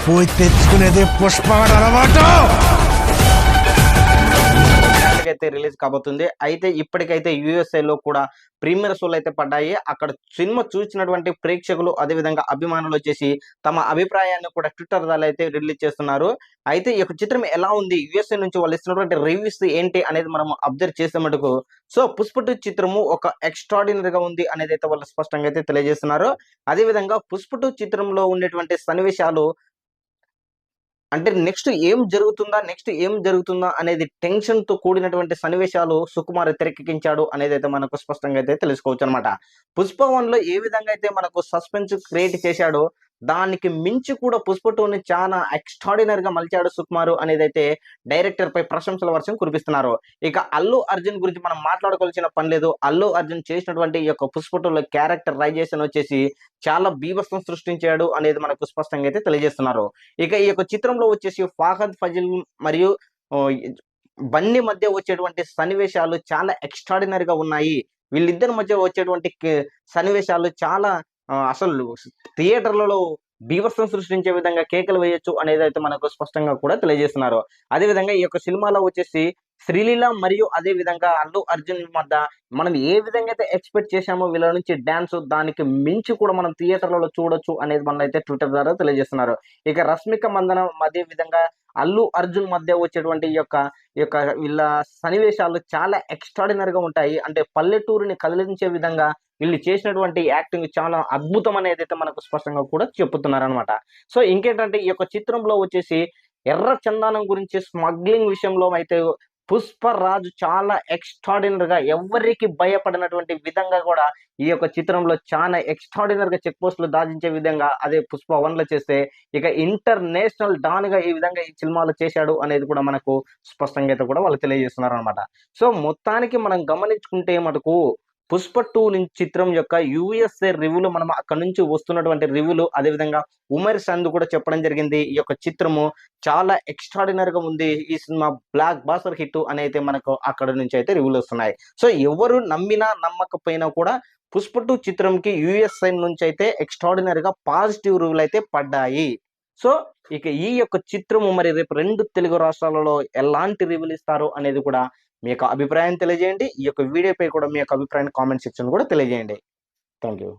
పోయి తెచ్చుకునేది పుష్ప అలవాటు. అయితే రిలీజ్ కాబోతుంది. అయితే ఇప్పటికైతే USA లో కూడా ప్రీమియర్ షోలు అయితే పడ్డాయి. అక్కడ సినిమా చూసినటువంటి ప్రేక్షకులు అదేవిధంగా అభిమానులు వచ్చేసి తమ అభిప్రాయాన్ని కూడా ట్విట్టర్ ద్వారా అయితే రిలీజ్ చేస్తున్నారు. అయితే ఈ యొక్క చిత్రం ఎలా ఉంది, USA నుంచి వాళ్ళు ఇస్తున్నటువంటి రివ్యూస్ ఏంటి అనేది మనం అబ్జర్వ్ చేసే మటుకు సో పుష్ప 2 చిత్రము ఒక ఎక్స్ట్రాడినరీగా ఉంది అనేది అయితే వాళ్ళు స్పష్టంగా అయితే తెలియజేస్తున్నారు. అదేవిధంగా పుష్ప 2 చిత్రంలో ఉండేటువంటి సన్నివేశాలు అంటే నెక్స్ట్ ఏం జరుగుతుందా అనేది టెన్షన్ తో కూడినటువంటి సన్నివేశాలు సుకుమార్ తెరకెక్కించాడు అనేది అయితే మనకు స్పష్టంగా అయితే తెలుసుకోవచ్చు అనమాట. పుష్ప 1 లో ఏ విధంగా అయితే మనకు సస్పెన్స్ క్రియేట్ చేశాడో దానికి మించి కూడా పుష్ప 2ని చాలా ఎక్స్ట్రాడినరీగా మలిచాడు సుకుమార్ అనేది అయితే డైరెక్టర్ పై ప్రశంసల వర్షం కురిపిస్తున్నారు. ఇక అల్లు అర్జున్ గురించి మనం మాట్లాడుకోవాల్సిన పని లేదు. అల్లు అర్జున్ చేసినటువంటి ఈ యొక్క పుష్ప 2లో క్యారెక్టరైజేషన్ వచ్చేసి చాలా బీభత్సం సృష్టించాడు అనేది మనకు స్పష్టంగా అయితే తెలియజేస్తున్నారు. ఇక ఈ యొక్క చిత్రంలో వచ్చేసి ఫహద్ ఫజిల్ మరియు బన్నీ మధ్య వచ్చేటువంటి సన్నివేశాలు చాలా ఎక్స్ట్రాడినరీగా ఉన్నాయి. వీళ్ళిద్దరి మధ్య వచ్చేటువంటి సన్నివేశాలు చాలా అసలు థియేటర్లలో బీభత్సం సృష్టించే విధంగా కేకలు వేయొచ్చు అనేది అయితే మనకు స్పష్టంగా కూడా తెలియజేస్తున్నారు. అదేవిధంగా ఈ యొక్క సినిమాలో వచ్చేసి శ్రీలీల మరియు అదే విధంగా అల్లు అర్జున్ మధ్య మనం ఏ విధంగా అయితే ఎక్స్పెక్ట్ చేశామో వీళ్ళ నుంచి డాన్స్ దానికి మించి కూడా మనం థియేటర్లలో చూడొచ్చు అనేది మన అయితే ట్విట్టర్ ద్వారా తెలియజేస్తున్నారు. ఇక రష్మిక మందన అదే విధంగా అల్లు అర్జున్ మధ్య వచ్చేటువంటి ఈ యొక్క వీళ్ళ సన్నివేశాలు చాలా ఎక్స్ట్రాడినరీగా ఉంటాయి. అంటే పల్లెటూరుని కదిలించే విధంగా వీళ్ళు చేసినటువంటి యాక్టింగ్ చాలా అద్భుతం అనేది అయితే మనకు స్పష్టంగా కూడా చెప్పుతున్నారనమాట. సో ఇంకేంటంటే ఈ యొక్క చిత్రంలో వచ్చేసి ఎర్ర చందనం గురించి స్మగ్లింగ్ విషయంలో అయితే పుష్పరాజు చాలా ఎక్స్ట్రాడినరీగా ఎవ్వరికి భయపడినటువంటి విధంగా కూడా ఈ యొక్క చిత్రంలో చాలా ఎక్స్ట్రాడినరీగా చెక్ పోస్టులు దాచించే విధంగా అదే పుష్ప 1లో చేస్తే ఇక ఇంటర్నేషనల్ డాన్ గా ఈ విధంగా ఈ సినిమాలో చేశాడు అనేది కూడా మనకు స్పష్టంగా అయితే కూడా వాళ్ళు తెలియజేస్తున్నారు అనమాట. సో మొత్తానికి మనం గమనించుకుంటే మటుకు పుష్ప 2 నుంచి చిత్రం యొక్క USA రివ్యూలు మనం అక్కడ నుంచి వస్తున్నటువంటి రివ్యూలు అదేవిధంగా ఉమర్ సంద్ కూడా చెప్పడం జరిగింది. ఈ యొక్క చిత్రము చాలా ఎక్స్ట్రాడినరీగా ఉంది. ఈ సినిమా బ్లాక్ బాస్టర్ హిట్ అని అయితే మనకు అక్కడ నుంచి అయితే రివ్యూలు వస్తున్నాయి. సో ఎవరు నమ్మినా నమ్మకపోయినా కూడా పుష్ప 2 చిత్రంకి USA నుంచి అయితే ఎక్స్ట్రాడినరీగా పాజిటివ్ రివ్యూలు అయితే పడ్డాయి. సో ఇక ఈ యొక్క చిత్రము మరి రేపు 2 తెలుగు రాష్ట్రాలలో ఎలాంటి రివ్యూలు ఇస్తారు అనేది కూడా మీ యొక్క అభిప్రాయం తెలియజేయండి. ఈ యొక్క వీడియోపై కూడా మీ యొక్క అభిప్రాయాన్ని కామెంట్ సెక్షన్ కూడా తెలియజేయండి. Thank you.